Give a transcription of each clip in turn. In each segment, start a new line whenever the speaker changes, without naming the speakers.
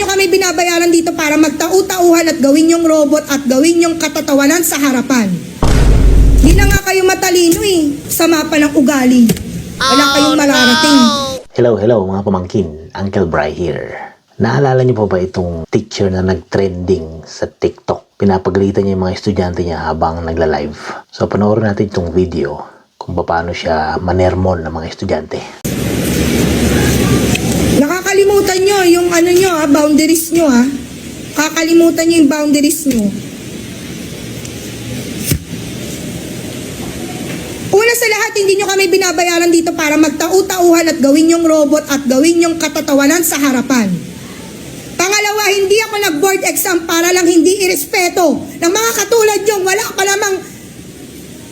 nyo kami binabayaran dito para magtau-tauhan at gawin yung robot at gawin yung katatawanan sa harapan. Di na nga kayo matalino eh. Sama pa ng ugali. Wala kayong mararating.
Hello mga pamangkin. Uncle Bry here. Naalala niyo po ba itong teacher na nag-trending sa TikTok? Pinapagalitan niya yung mga estudyante niya habang nagla-live. So panoorin natin itong video kung paano siya manermon ng mga estudyante.
Nakakalimutan nyo yung boundaries nyo ha. Kakalimutan nyo yung boundaries nyo. Una sa lahat, hindi nyo kami binabayaran dito para magtau-tauhan at gawin yung robot at gawin yung katatawanan sa harapan. Pangalawa, hindi ako nag-board exam para lang hindi irespeto ng mga katulad yung wala pa namang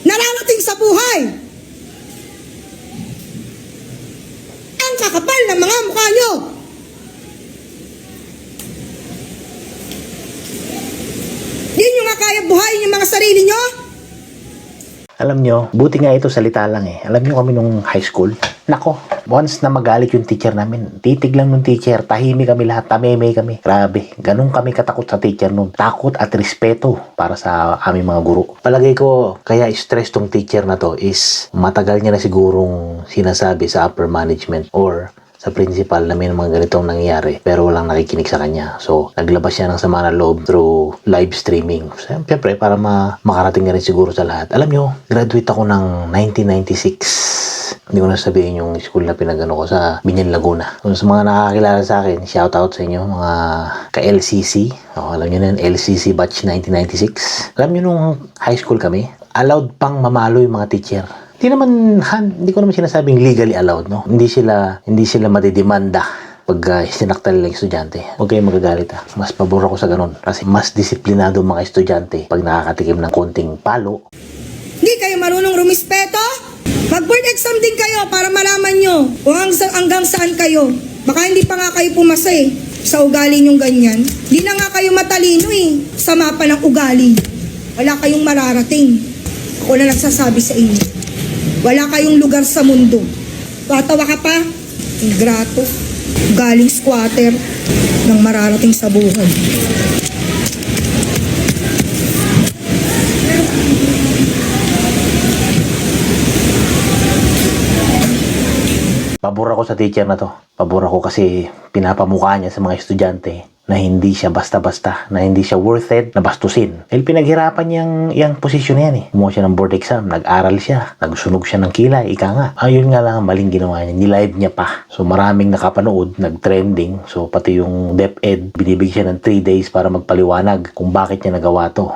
nararating sa buhay. Ang kakapal ng mga mukha nyo. Hindi nyo nga kaya buhayin yung mga sarili nyo?
Alam nyo, buti nga ito salita lang eh. Alam nyo kami nung high school, nako, once na magalit yung teacher namin, titig lang nung teacher, tahimik kami lahat, tameme kami. Grabe, ganun kami katakot sa teacher nun. Takot at respeto para sa aming mga guro. Palagay ko, kaya stress tong teacher na to is matagal niya na sigurong sinasabi sa upper management or sa principal na may mga ganitong nangyayari pero walang nakikinig sa kanya. So, naglabas siya ng sama ng loob through live streaming. Siyempre, para makarating na rin siguro sa lahat. Alam nyo, graduate ako ng 1996. Hindi ko na sabihin yung school na pinagano ko sa Binyan, Laguna. So, sa mga nakakilala sa akin, shout out sa inyo, mga ka-LCC. Alam nyo na yun, LCC batch 1996. Alam nyo nung high school kami, allowed pang mamalo yung mga teacher. Hindi ko naman sinasabing legally allowed, no? Hindi sila madidemanda pag sinaktan nila yung estudyante. Huwag kayong magagalit ha. Mas pabor ako sa ganun. Kasi mas disiplinado mga estudyante pag nakakatikim ng konting palo.
Hindi kayo marunong rumispeto? Mag-board exam din kayo para malaman nyo kung hanggang saan kayo. Baka hindi pa nga kayo pumasa eh sa ugali nyong ganyan. Hindi na nga kayo matalino eh. Sama pa ng ugali. Wala kayong mararating. Ako na nagsasabi sa inyo. Wala kayong lugar sa mundo. Tatawa ka pa? Ingrato. Galing squatter ng mararating sa buhay.
Pabor ako sa teacher na to. Pabor ako kasi pinapamukha niya sa mga estudyante na hindi siya basta-basta, na hindi siya worth it na bastusin. Dahil pinaghirapan niyang yung posisyon yan eh. Kumuha siya ng board exam, nag-aral siya, nagsunog siya ng kilay, ika nga. Ayun nga lang ang maling ginawa niya, nilive niya pa. So maraming nakapanood, nag-trending. So pati yung DepEd, binibigyan siya ng 3 days para magpaliwanag kung bakit niya nagawa to.